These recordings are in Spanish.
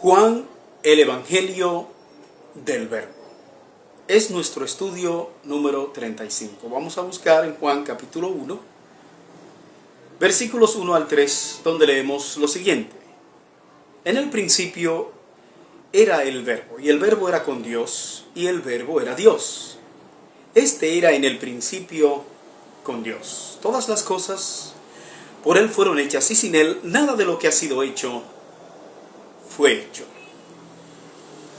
Juan, el Evangelio del Verbo. Es nuestro estudio número 35. Vamos a buscar en Juan capítulo 1, versículos 1 al 3, donde leemos lo siguiente. En el principio era el Verbo, y el Verbo era con Dios, y el Verbo era Dios. Este era en el principio con Dios. Todas las cosas por Él fueron hechas, y sin Él nada de lo que ha sido hecho fue hecho.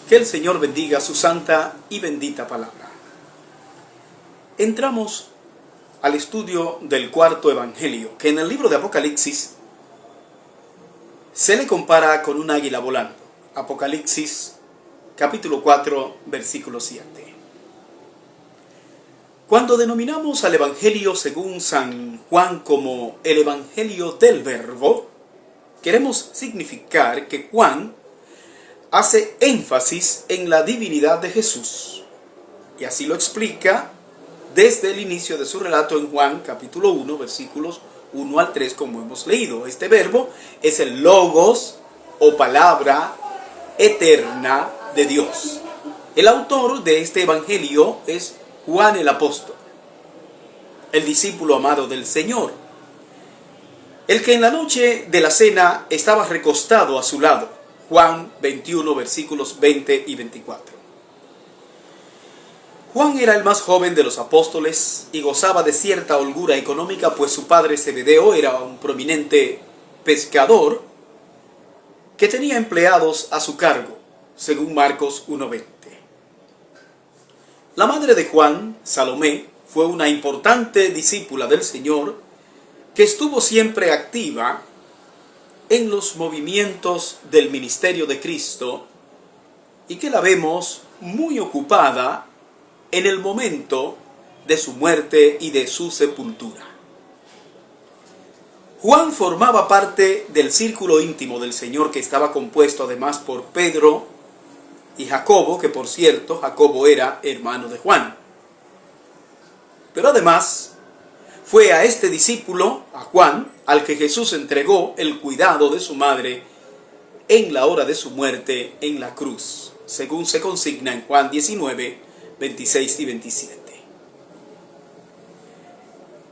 Que el Señor bendiga su santa y bendita palabra. Entramos al estudio del cuarto evangelio, que en el libro de Apocalipsis se le compara con un águila volando. Apocalipsis capítulo 4, versículo 7. Cuando denominamos al Evangelio según San Juan como el Evangelio del Verbo, queremos significar que Juan hace énfasis en la divinidad de Jesús. Y así lo explica desde el inicio de su relato en Juan capítulo 1, versículos 1 al 3, como hemos leído. Este verbo es el logos o palabra eterna de Dios. El autor de este evangelio es Juan el apóstol, el discípulo amado del Señor, el que en la noche de la cena estaba recostado a su lado. Juan 21, versículos 20 y 24. Juan era el más joven de los apóstoles y gozaba de cierta holgura económica, pues su padre Zebedeo era un prominente pescador que tenía empleados a su cargo, según Marcos 1:20. La madre de Juan, Salomé, fue una importante discípula del Señor que estuvo siempre activa en los movimientos del ministerio de Cristo y que la vemos muy ocupada en el momento de su muerte y de su sepultura. Juan formaba parte del círculo íntimo del Señor, que estaba compuesto además por Pedro y Jacobo, que por cierto, Jacobo era hermano de Juan. Pero además fue a este discípulo, a Juan, al que Jesús entregó el cuidado de su madre en la hora de su muerte en la cruz, según se consigna en Juan 19, 26 y 27.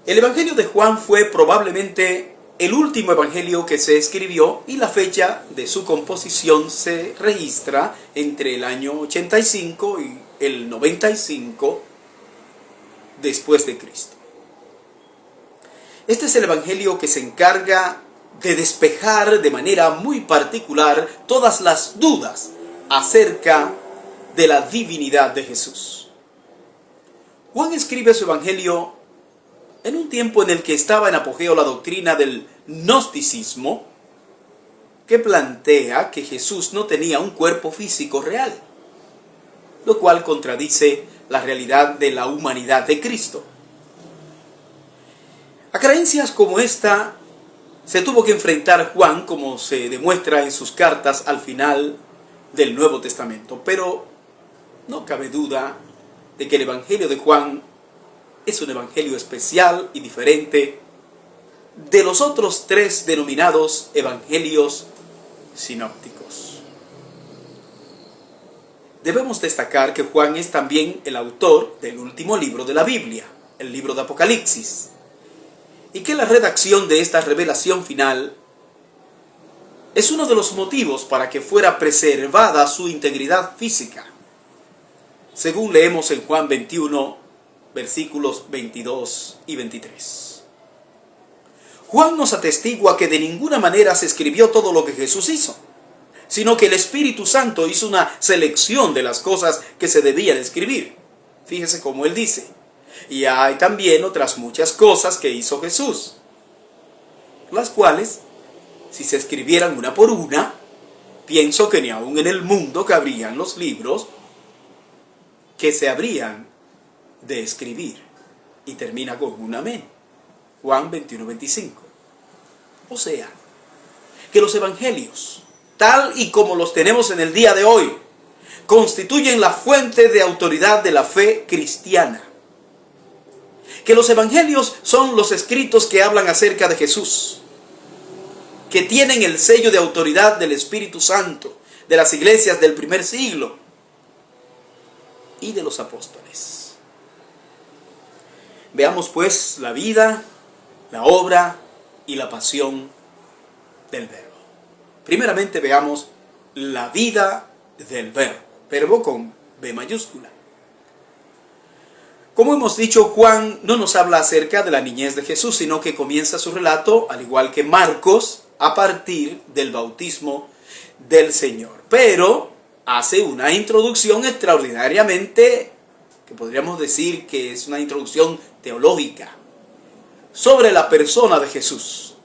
El Evangelio de Juan fue probablemente el último evangelio que se escribió y la fecha de su composición se registra entre el año 85 y el 95 después de Cristo. Este es el evangelio que se encarga de despejar de manera muy particular todas las dudas acerca de la divinidad de Jesús. Juan escribe su evangelio en un tiempo en el que estaba en apogeo la doctrina del gnosticismo, que plantea que Jesús no tenía un cuerpo físico real, lo cual contradice la realidad de la humanidad de Cristo. A creencias como esta se tuvo que enfrentar Juan, como se demuestra en sus cartas al final del Nuevo Testamento. Pero no cabe duda de que el Evangelio de Juan es un evangelio especial y diferente de los otros tres denominados evangelios sinópticos. Debemos destacar que Juan es también el autor del último libro de la Biblia, el libro de Apocalipsis, y que la redacción de esta revelación final es uno de los motivos para que fuera preservada su integridad física, según leemos en Juan 21, versículos 22 y 23. Juan nos atestigua que de ninguna manera se escribió todo lo que Jesús hizo, sino que el Espíritu Santo hizo una selección de las cosas que se debían escribir. Fíjese cómo él dice: y hay también otras muchas cosas que hizo Jesús, las cuales, si se escribieran una por una, pienso que ni aún en el mundo cabrían los libros que se habrían de escribir. Y termina con un amén. Juan 21, 25. O sea, que los evangelios, tal y como los tenemos en el día de hoy, constituyen la fuente de autoridad de la fe cristiana. Que los evangelios son los escritos que hablan acerca de Jesús, que tienen el sello de autoridad del Espíritu Santo, de las iglesias del primer siglo y de los apóstoles. Veamos pues la vida, la obra y la pasión del Verbo. Primeramente veamos la vida del Verbo, verbo con B mayúscula. Como hemos dicho, Juan no nos habla acerca de la niñez de Jesús, sino que comienza su relato, al igual que Marcos, a partir del bautismo del Señor. Pero hace una introducción extraordinariamente, que podríamos decir que es una introducción teológica, sobre la persona de Jesús.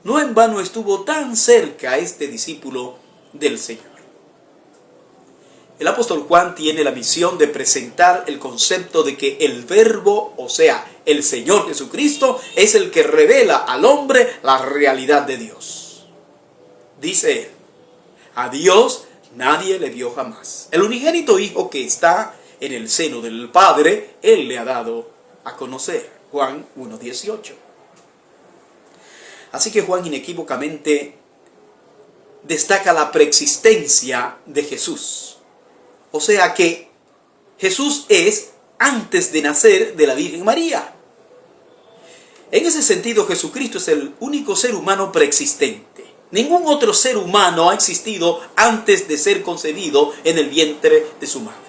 No en vano estuvo tan cerca este discípulo del Señor. El apóstol Juan tiene la misión de presentar el concepto de que el Verbo, o sea, el Señor Jesucristo, es el que revela al hombre la realidad de Dios. Dice él, a Dios nadie le vio jamás. El unigénito Hijo que está en el seno del Padre, Él le ha dado a conocer. Juan 1:18. Así que Juan inequívocamente destaca la preexistencia de Jesús. O sea que Jesús es antes de nacer de la Virgen María. En ese sentido, Jesucristo es el único ser humano preexistente. Ningún otro ser humano ha existido antes de ser concebido en el vientre de su madre.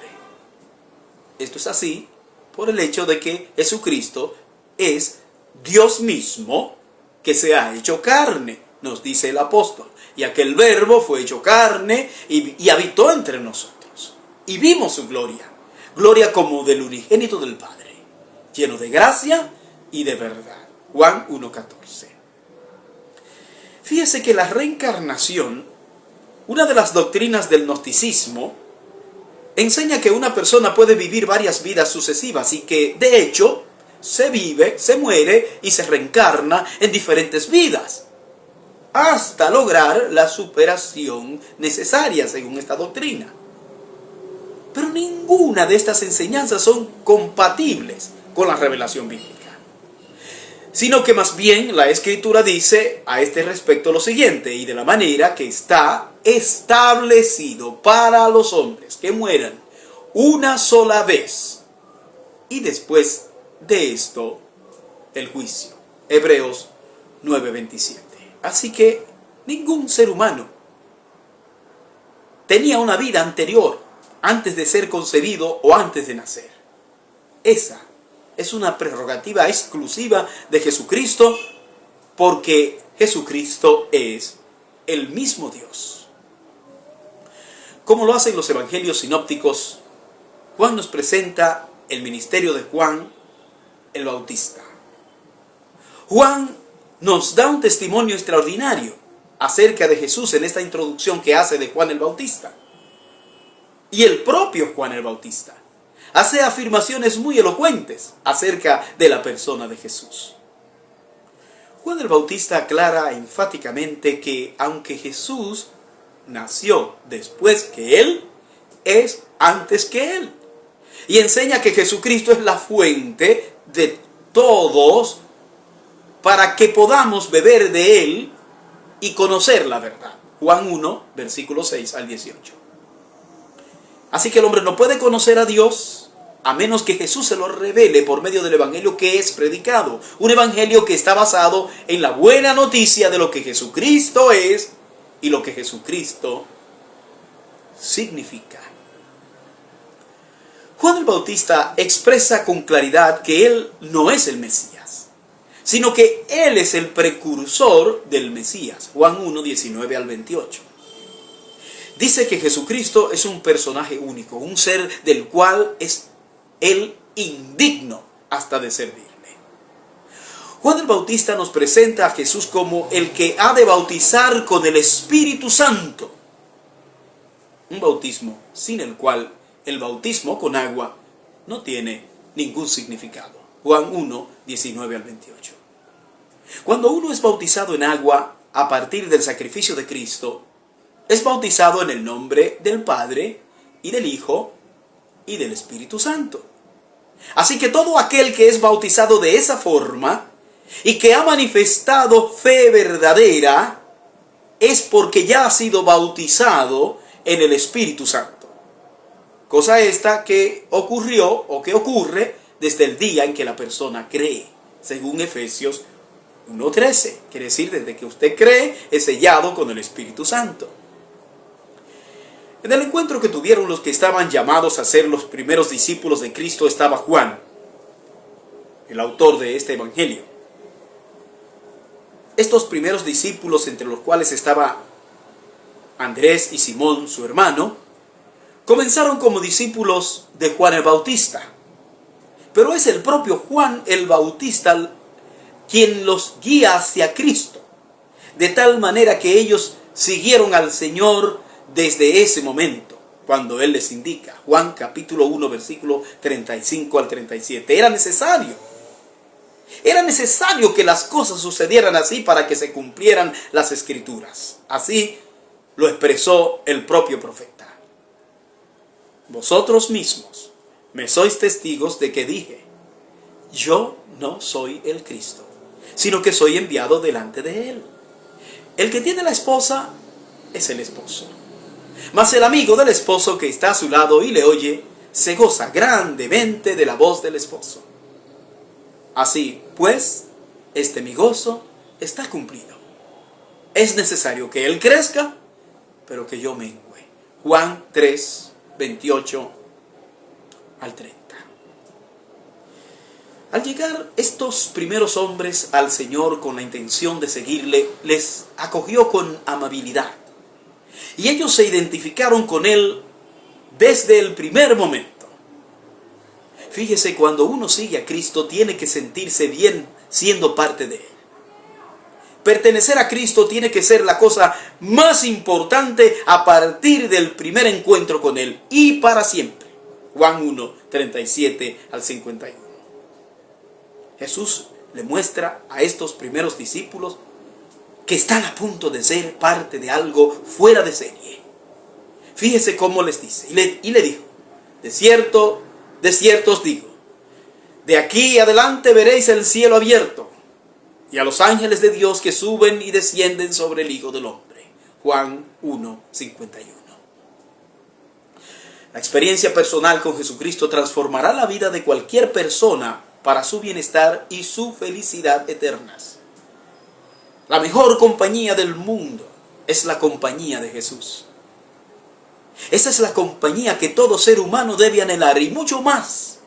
Esto es así por el hecho de que Jesucristo es Dios mismo que se ha hecho carne, nos dice el apóstol. Y aquel Verbo fue hecho carne y habitó entre nosotros. Y vimos su gloria, gloria como del unigénito del Padre, lleno de gracia y de verdad. Juan 1:14. Fíjese que la reencarnación, una de las doctrinas del gnosticismo, enseña que una persona puede vivir varias vidas sucesivas y que, de hecho, se vive, se muere y se reencarna en diferentes vidas, hasta lograr la superación necesaria según esta doctrina. Pero ninguna de estas enseñanzas son compatibles con la revelación bíblica. Sino que más bien la Escritura dice a este respecto lo siguiente: y de la manera que está establecido para los hombres que mueran una sola vez, y después de esto el juicio. Hebreos 9:27. Así que ningún ser humano tenía una vida anterior, antes de ser concebido o antes de nacer. Esa es una prerrogativa exclusiva de Jesucristo, porque Jesucristo es el mismo Dios. Como lo hacen los evangelios sinópticos, Juan nos presenta el ministerio de Juan el Bautista. Juan nos da un testimonio extraordinario acerca de Jesús en esta introducción que hace de Juan el Bautista. Y el propio Juan el Bautista hace afirmaciones muy elocuentes acerca de la persona de Jesús. Juan el Bautista aclara enfáticamente que aunque Jesús nació después que él, es antes que él. Y enseña que Jesucristo es la fuente de todos para que podamos beber de él y conocer la verdad. Juan 1, versículos 6 al 18. Así que el hombre no puede conocer a Dios a menos que Jesús se lo revele por medio del evangelio que es predicado. Un evangelio que está basado en la buena noticia de lo que Jesucristo es y lo que Jesucristo significa. Juan el Bautista expresa con claridad que él no es el Mesías, sino que él es el precursor del Mesías. Juan 1, 19 al 28. Dice que Jesucristo es un personaje único, un ser del cual es él indigno hasta de servirle. Juan el Bautista nos presenta a Jesús como el que ha de bautizar con el Espíritu Santo. Un bautismo sin el cual el bautismo con agua no tiene ningún significado. Juan 1, 19 al 28. Cuando uno es bautizado en agua a partir del sacrificio de Cristo, es bautizado en el nombre del Padre y del Hijo y del Espíritu Santo. Así que todo aquel que es bautizado de esa forma y que ha manifestado fe verdadera es porque ya ha sido bautizado en el Espíritu Santo. Cosa esta que ocurrió o que ocurre desde el día en que la persona cree, según Efesios 1:13. Quiere decir, desde que usted cree, es sellado con el Espíritu Santo. En el encuentro que tuvieron los que estaban llamados a ser los primeros discípulos de Cristo estaba Juan, el autor de este evangelio. Estos primeros discípulos, entre los cuales estaba Andrés y Simón, su hermano, comenzaron como discípulos de Juan el Bautista. Pero es el propio Juan el Bautista quien los guía hacia Cristo, de tal manera que ellos siguieron al Señor desde ese momento, cuando Él les indica. Juan capítulo 1, versículo 35 al 37. Era necesario que las cosas sucedieran así para que se cumplieran las Escrituras. Así lo expresó el propio profeta. Vosotros mismos me sois testigos de que dije, yo no soy el Cristo, sino que soy enviado delante de Él. El que tiene la esposa es el esposo. Mas el amigo del esposo que está a su lado y le oye, se goza grandemente de la voz del esposo. Así pues, mi gozo está cumplido. Es necesario que Él crezca, pero que yo mengüe. Juan 3, 28 al 30. Al llegar estos primeros hombres al Señor con la intención de seguirle, les acogió con amabilidad. Y ellos se identificaron con Él desde el primer momento. Fíjese, cuando uno sigue a Cristo, tiene que sentirse bien siendo parte de Él. Pertenecer a Cristo tiene que ser la cosa más importante a partir del primer encuentro con Él y para siempre. Juan 1, 37 al 51. Jesús le muestra a estos primeros discípulos que están a punto de ser parte de algo fuera de serie. Fíjese cómo les dice. Y le dijo, de cierto os digo, de aquí adelante veréis el cielo abierto y a los ángeles de Dios que suben y descienden sobre el Hijo del Hombre. Juan 1, 51. La experiencia personal con Jesucristo transformará la vida de cualquier persona para su bienestar y su felicidad eternas. La mejor compañía del mundo es la compañía de Jesús. Esa es la compañía que todo ser humano debe anhelar y mucho más.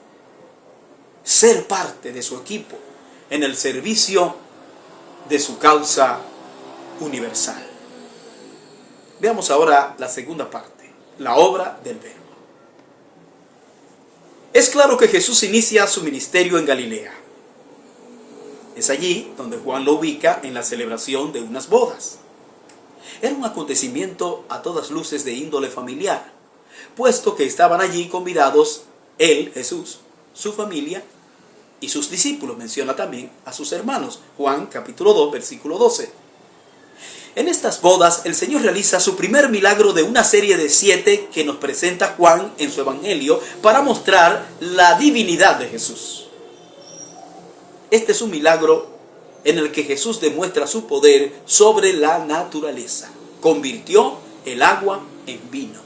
Ser parte de su equipo en el servicio de su causa universal. Veamos ahora la segunda parte, la obra del Verbo. Es claro que Jesús inicia su ministerio en Galilea. Es allí donde Juan lo ubica en la celebración de unas bodas. Era un acontecimiento a todas luces de índole familiar, puesto que estaban allí convidados él, Jesús, su familia y sus discípulos. Menciona también a sus hermanos. Juan capítulo 2, versículo 12. En estas bodas, el Señor realiza su primer milagro de una serie de 7 que nos presenta Juan en su Evangelio para mostrar la divinidad de Jesús. Este es un milagro en el que Jesús demuestra su poder sobre la naturaleza. Convirtió el agua en vino.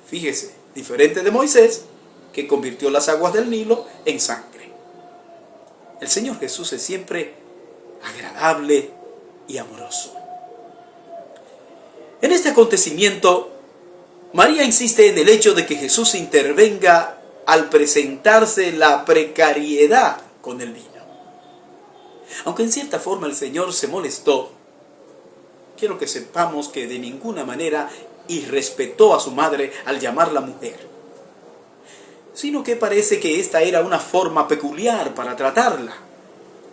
Fíjese, diferente de Moisés, que convirtió las aguas del Nilo en sangre. El Señor Jesús es siempre agradable y amoroso. En este acontecimiento, María insiste en el hecho de que Jesús intervenga al presentarse la precariedad con el vino. Aunque en cierta forma el Señor se molestó, quiero que sepamos que de ninguna manera irrespetó a su madre al llamarla mujer, sino que parece que esta era una forma peculiar para tratarla.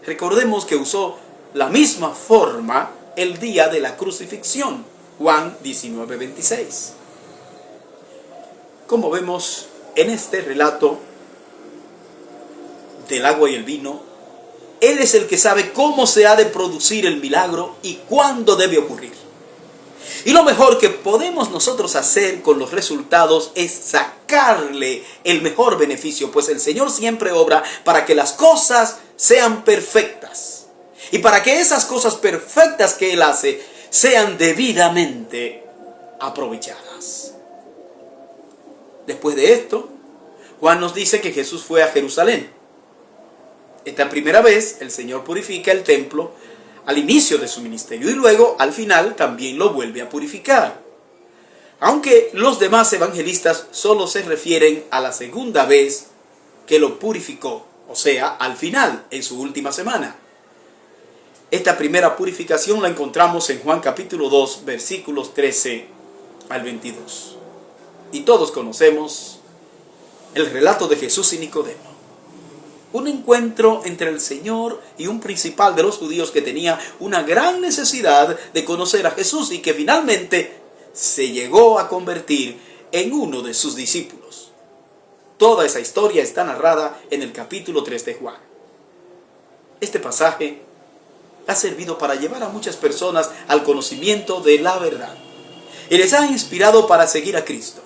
Recordemos que usó la misma forma el día de la crucifixión, Juan 19, 26. Como vemos en este relato del agua y el vino, Él es el que sabe cómo se ha de producir el milagro y cuándo debe ocurrir. Y lo mejor que podemos nosotros hacer con los resultados es sacarle el mejor beneficio, pues el Señor siempre obra para que las cosas sean perfectas. Y para que esas cosas perfectas que Él hace sean debidamente aprovechadas. Después de esto, Juan nos dice que Jesús fue a Jerusalén. Esta primera vez el Señor purifica el templo al inicio de su ministerio y luego al final también lo vuelve a purificar. Aunque los demás evangelistas solo se refieren a la segunda vez que lo purificó, o sea, al final, en su última semana. Esta primera purificación la encontramos en Juan capítulo 2, versículos 13 al 22. Y todos conocemos el relato de Jesús y Nicodemo. Un encuentro entre el Señor y un principal de los judíos que tenía una gran necesidad de conocer a Jesús y que finalmente se llegó a convertir en uno de sus discípulos. Toda esa historia está narrada en el capítulo 3 de Juan. Este pasaje ha servido para llevar a muchas personas al conocimiento de la verdad y les ha inspirado para seguir a Cristo.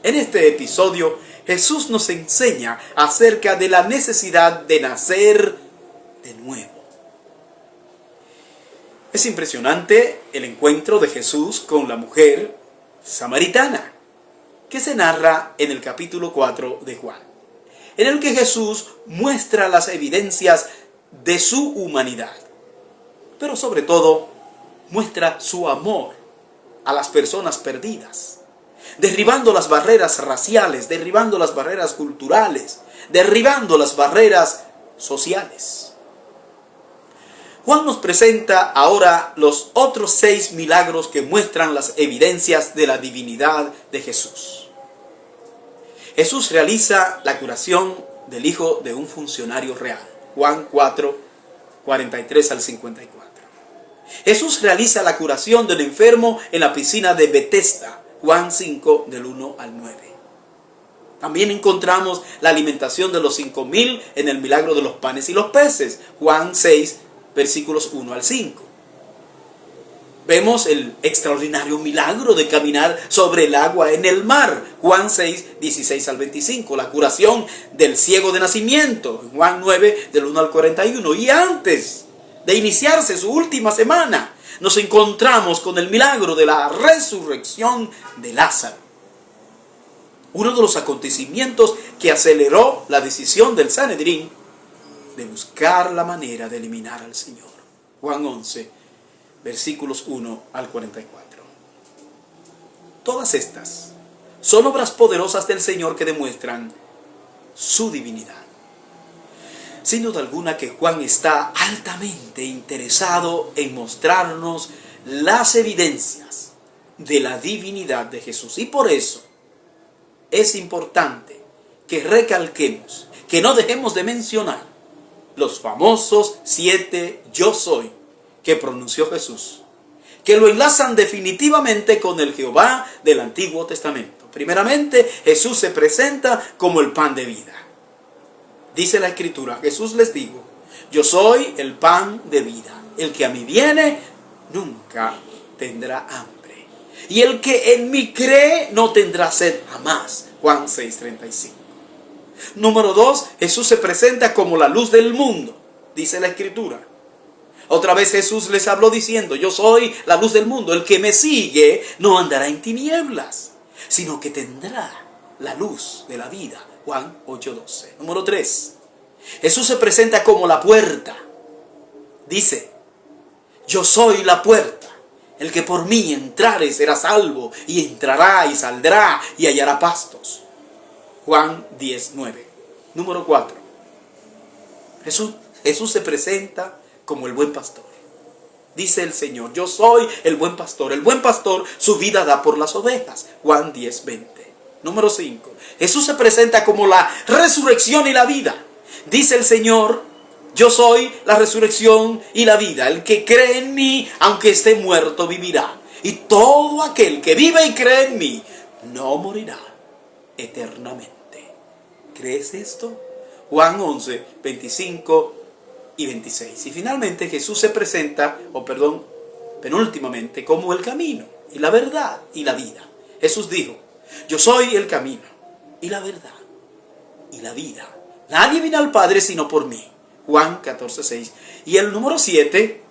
En este episodio, Jesús nos enseña acerca de la necesidad de nacer de nuevo. Es impresionante el encuentro de Jesús con la mujer samaritana, que se narra en el capítulo 4 de Juan, en el que Jesús muestra las evidencias de su humanidad, pero sobre todo muestra su amor a las personas perdidas, derribando las barreras raciales, derribando las barreras culturales, derribando las barreras sociales. Juan nos presenta ahora los otros 6 milagros que muestran las evidencias de la divinidad de Jesús. Jesús realiza la curación del hijo de un funcionario real. Juan 4, 43 al 54. Jesús realiza la curación del enfermo en la piscina de Betesda. Juan 5, del 1 al 9. También encontramos la alimentación de los 5,000 en el milagro de los panes y los peces. Juan 6, versículos 1 al 5. Vemos el extraordinario milagro de caminar sobre el agua en el mar. Juan 6, 16 al 25. La curación del ciego de nacimiento. Juan 9, del 1 al 41. Y antes de iniciarse su última semana, nos encontramos con el milagro de la resurrección de Lázaro. Uno de los acontecimientos que aceleró la decisión del Sanedrín de buscar la manera de eliminar al Señor. Juan 11, versículos 1 al 44. Todas estas son obras poderosas del Señor que demuestran su divinidad. Sin duda alguna que Juan está altamente interesado en mostrarnos las evidencias de la divinidad de Jesús. Y por eso es importante que recalquemos, que no dejemos de mencionar los famosos 7 yo soy que pronunció Jesús, que lo enlazan definitivamente con el Jehová del Antiguo Testamento. Primeramente, Jesús se presenta como el pan de vida. Dice la Escritura, Jesús les dijo, yo soy el pan de vida. El que a mí viene nunca tendrá hambre. Y el que en mí cree no tendrá sed jamás. Juan 6:35. Número 2, Jesús se presenta como la luz del mundo. Dice la Escritura. Otra vez Jesús les habló diciendo, yo soy la luz del mundo. El que me sigue no andará en tinieblas, sino que tendrá la luz de la vida. Juan 8:12. Número 3. Jesús se presenta como la puerta. Dice, yo soy la puerta. El que por mí entrare será salvo, y entrará y saldrá y hallará pastos. Juan 10:9. Número 4. Jesús se presenta como el buen pastor. Dice el Señor, yo soy el buen pastor. El buen pastor su vida da por las ovejas. Juan 10:20. Número 5. Jesús se presenta como la resurrección y la vida. Dice el Señor, yo soy la resurrección y la vida. El que cree en mí, aunque esté muerto, vivirá. Y todo aquel que vive y cree en mí, no morirá eternamente. ¿Crees esto? Juan 11, 25 y 26. Y finalmente Jesús se presenta, penúltimamente, como el camino y la verdad y la vida. Jesús dijo, yo soy el camino y la verdad y la vida. Nadie viene al Padre sino por mí. Juan 14:6. Y el número 7,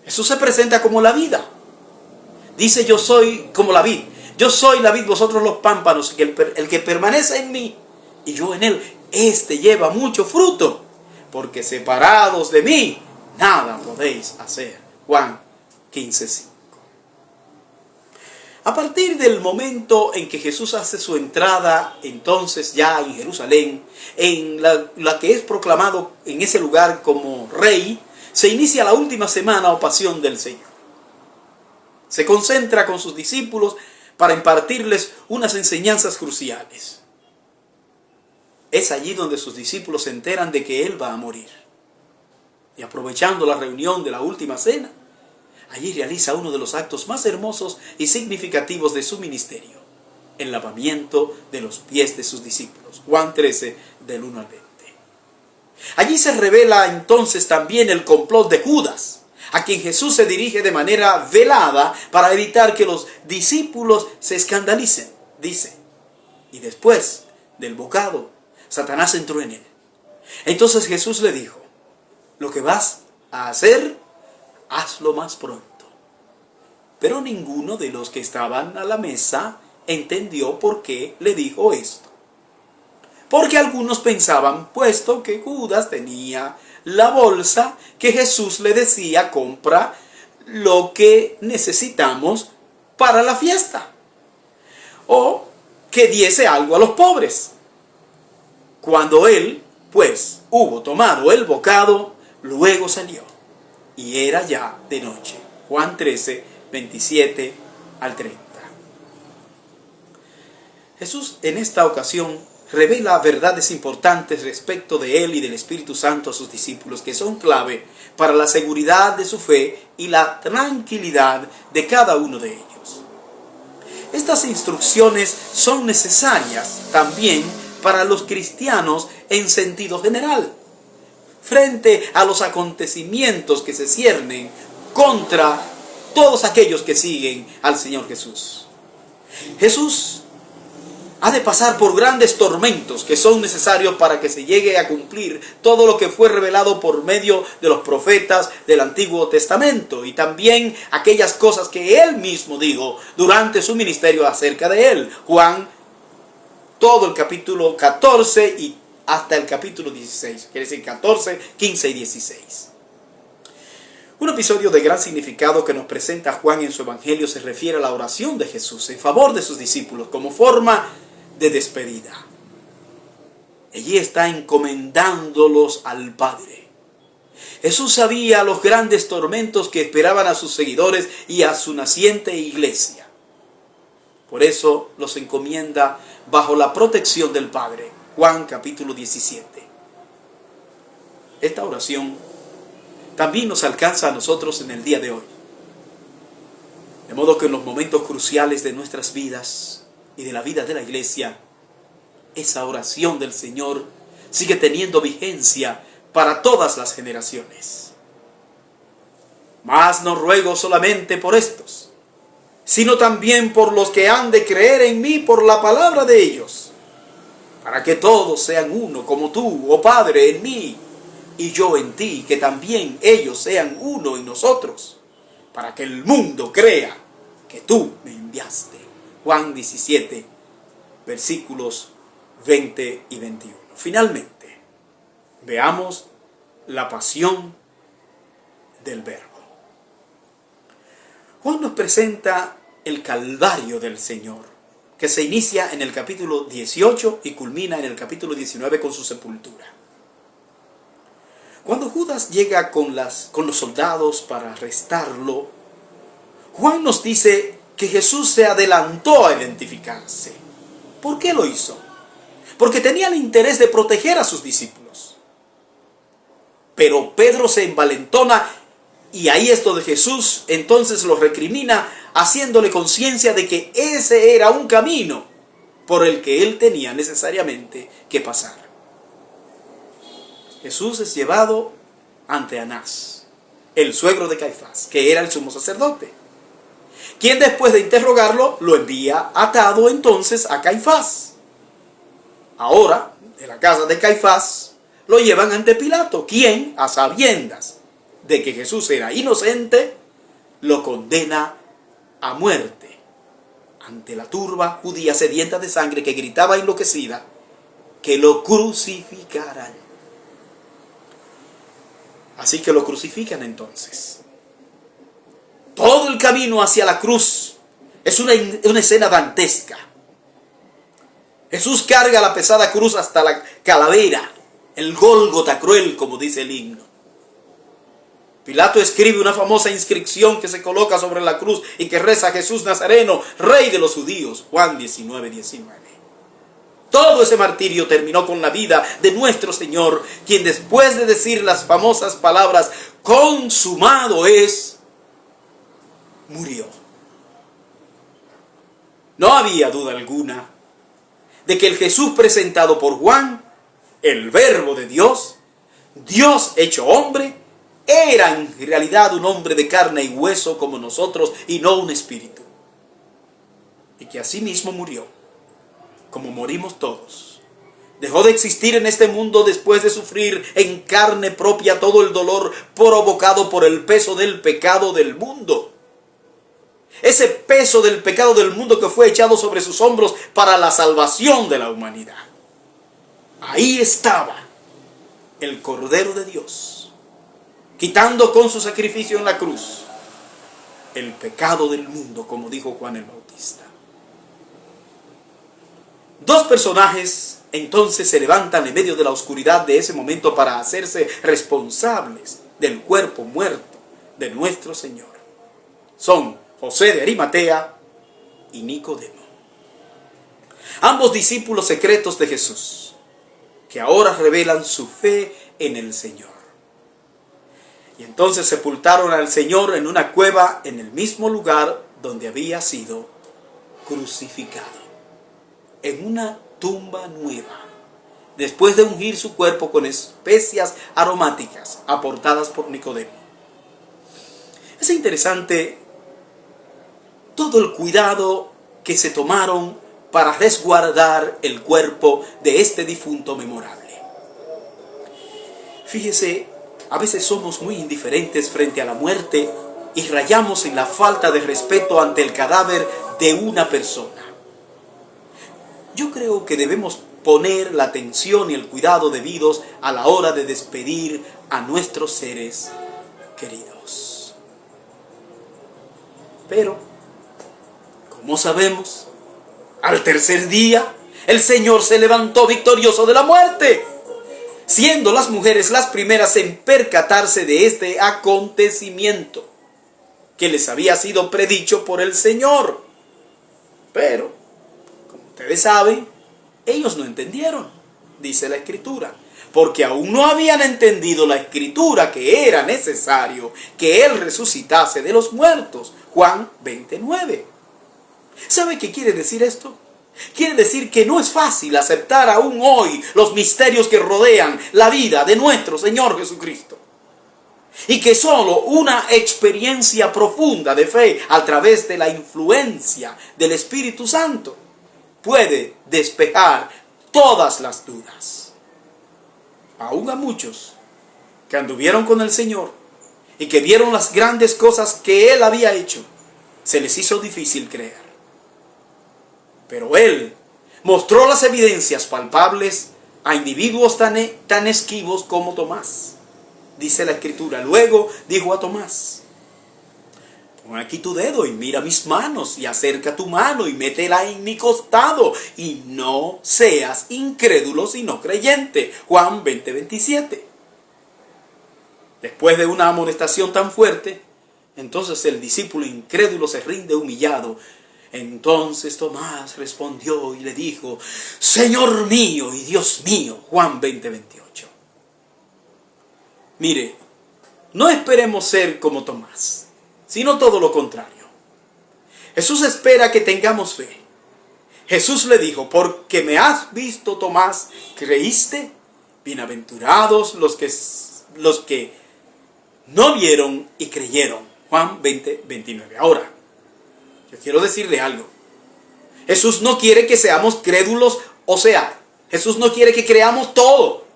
Jesús se presenta como la vida. Dice: yo soy como la vid. Yo soy la vid, vosotros los pámpanos. El que permanece en mí y yo en él, este lleva mucho fruto, porque separados de mí, nada podéis hacer. Juan 15:5. A partir del momento en que Jesús hace su entrada, entonces ya en Jerusalén, en la que es proclamado en ese lugar como rey, se inicia la última semana o pasión del Señor. Se concentra con sus discípulos para impartirles unas enseñanzas cruciales. Es allí donde sus discípulos se enteran de que Él va a morir. Y aprovechando la reunión de la última cena, allí realiza uno de los actos más hermosos y significativos de su ministerio: el lavamiento de los pies de sus discípulos. Juan 13, del 1 al 20. Allí se revela entonces también el complot de Judas, a quien Jesús se dirige de manera velada para evitar que los discípulos se escandalicen. Dice: y después del bocado, Satanás entró en él. Entonces Jesús le dijo: lo que vas a hacer, hazlo más pronto. Pero ninguno de los que estaban a la mesa entendió por qué le dijo esto. Porque algunos pensaban, puesto que Judas tenía la bolsa, que Jesús le decía: compra lo que necesitamos para la fiesta, o que diese algo a los pobres. Cuando él, pues, hubo tomado el bocado, luego salió, y era ya de noche. Juan 13, 27 al 30. Jesús en esta ocasión revela verdades importantes respecto de Él y del Espíritu Santo a sus discípulos, que son clave para la seguridad de su fe y la tranquilidad de cada uno de ellos. Estas instrucciones son necesarias también para los cristianos en sentido general, frente a los acontecimientos que se ciernen contra todos aquellos que siguen al Señor Jesús. Jesús ha de pasar por grandes tormentos que son necesarios para que se llegue a cumplir todo lo que fue revelado por medio de los profetas del Antiguo Testamento, y también aquellas cosas que Él mismo dijo durante su ministerio acerca de Él. Juan, todo el capítulo 14 y hasta el capítulo 16, quiere decir 14, 15 y 16. Un episodio de gran significado que nos presenta Juan en su Evangelio se refiere a la oración de Jesús en favor de sus discípulos como forma de despedida. Allí está encomendándolos al Padre. Jesús sabía los grandes tormentos que esperaban a sus seguidores y a su naciente iglesia. Por eso los encomienda bajo la protección del Padre. Juan capítulo 17. Esta oración también nos alcanza a nosotros en el día de hoy. De modo que en los momentos cruciales de nuestras vidas y de la vida de la iglesia, esa oración del Señor sigue teniendo vigencia para todas las generaciones. Mas no ruego solamente por estos, sino también por los que han de creer en mí por la palabra de ellos, para que todos sean uno, como tú, oh Padre, en mí y yo en ti, que también ellos sean uno en nosotros, para que el mundo crea que tú me enviaste. Juan 17, versículos 20 y 21. Finalmente, veamos la pasión del Verbo. Juan nos presenta el Calvario del Señor, que se inicia en el capítulo 18 y culmina en el capítulo 19 con su sepultura. Cuando Judas llega con los soldados para arrestarlo, Juan nos dice que Jesús se adelantó a identificarse. ¿Por qué lo hizo? Porque tenía el interés de proteger a sus discípulos. Pero Pedro se envalentona y ahí es donde Jesús entonces lo recrimina, haciéndole conciencia de que ese era un camino por el que él tenía necesariamente que pasar. Jesús es llevado ante Anás, el suegro de Caifás, que era el sumo sacerdote, quien después de interrogarlo lo envía atado entonces a Caifás. Ahora, de la casa de Caifás, lo llevan ante Pilato, quien, a sabiendas de que Jesús era inocente, lo condena a muerte ante la turba judía sedienta de sangre que gritaba enloquecida que lo crucificaran. Así que lo crucifican entonces. Todo el camino hacia la cruz es una escena dantesca. Jesús carga la pesada cruz hasta la calavera, el Gólgota cruel, como dice el himno. Pilato escribe una famosa inscripción que se coloca sobre la cruz y que reza: Jesús Nazareno, Rey de los judíos. Juan 19:19. Todo ese martirio terminó con la vida de nuestro Señor, quien después de decir las famosas palabras consumado es, murió. No había duda alguna de que el Jesús presentado por Juan, el Verbo de Dios, Dios hecho hombre, era en realidad un hombre de carne y hueso como nosotros y no un espíritu. Y que asimismo murió, como morimos todos. Dejó de existir en este mundo después de sufrir en carne propia todo el dolor provocado por el peso del pecado del mundo. Ese peso del pecado del mundo que fue echado sobre sus hombros para la salvación de la humanidad. Ahí estaba el Cordero de Dios, quitando con su sacrificio en la cruz el pecado del mundo, como dijo Juan el Bautista. Dos personajes entonces se levantan en medio de la oscuridad de ese momento para hacerse responsables del cuerpo muerto de nuestro Señor. Son José de Arimatea y Nicodemo. Ambos discípulos secretos de Jesús, que ahora revelan su fe en el Señor. Y entonces sepultaron al Señor en una cueva en el mismo lugar donde había sido crucificado, en una tumba nueva, después de ungir su cuerpo con especias aromáticas aportadas por Nicodemo. Es interesante todo el cuidado que se tomaron para resguardar el cuerpo de este difunto memorable. Fíjese, a veces somos muy indiferentes frente a la muerte y rayamos en la falta de respeto ante el cadáver de una persona. Yo creo que debemos poner la atención y el cuidado debidos a la hora de despedir a nuestros seres queridos. Pero, como sabemos, al tercer día el Señor se levantó victorioso de la muerte, siendo las mujeres las primeras en percatarse de este acontecimiento que les había sido predicho por el Señor. Pero, como ustedes saben, ellos no entendieron, dice la Escritura, porque aún no habían entendido la Escritura que era necesario que Él resucitase de los muertos. Juan 20:9. ¿Sabe qué quiere decir esto? Quiere decir que no es fácil aceptar aún hoy los misterios que rodean la vida de nuestro Señor Jesucristo. Y que solo una experiencia profunda de fe a través de la influencia del Espíritu Santo puede despejar todas las dudas. Aún a muchos que anduvieron con el Señor y que vieron las grandes cosas que Él había hecho, se les hizo difícil creer. Pero Él mostró las evidencias palpables a individuos tan esquivos como Tomás. Dice la Escritura, luego dijo a Tomás: pon aquí tu dedo y mira mis manos, y acerca tu mano y métela en mi costado, y no seas incrédulo sino creyente. Juan 20:27. Después de una amonestación tan fuerte, entonces el discípulo incrédulo se rinde humillado. Entonces Tomás respondió y le dijo: Señor mío y Dios mío. Juan 20:28. Mire, no esperemos ser como Tomás, sino todo lo contrario. Jesús espera que tengamos fe. Jesús le dijo: porque me has visto, Tomás, ¿creíste? Bienaventurados los que no vieron y creyeron. Juan 20:29. Ahora, yo quiero decirle algo. Jesús no quiere que seamos crédulos, o sea, Jesús no quiere que creamos todo,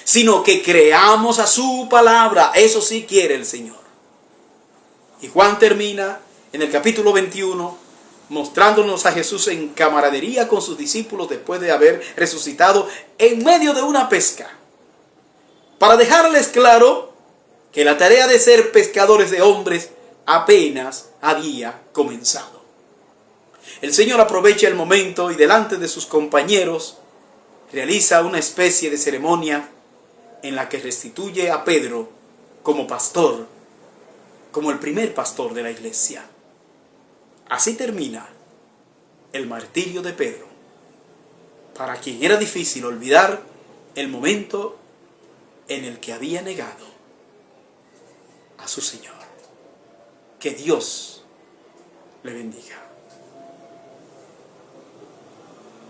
sino que creamos a su palabra. Eso sí quiere el Señor. Y Juan termina en el capítulo 21, mostrándonos a Jesús en camaradería con sus discípulos después de haber resucitado en medio de una pesca, para dejarles claro que la tarea de ser pescadores de hombres apenas había comenzado. El Señor aprovecha el momento y delante de sus compañeros realiza una especie de ceremonia en la que restituye a Pedro como pastor, como el primer pastor de la iglesia. Así termina el martirio de Pedro, para quien era difícil olvidar el momento en el que había negado a su Señor. Que Dios le bendiga.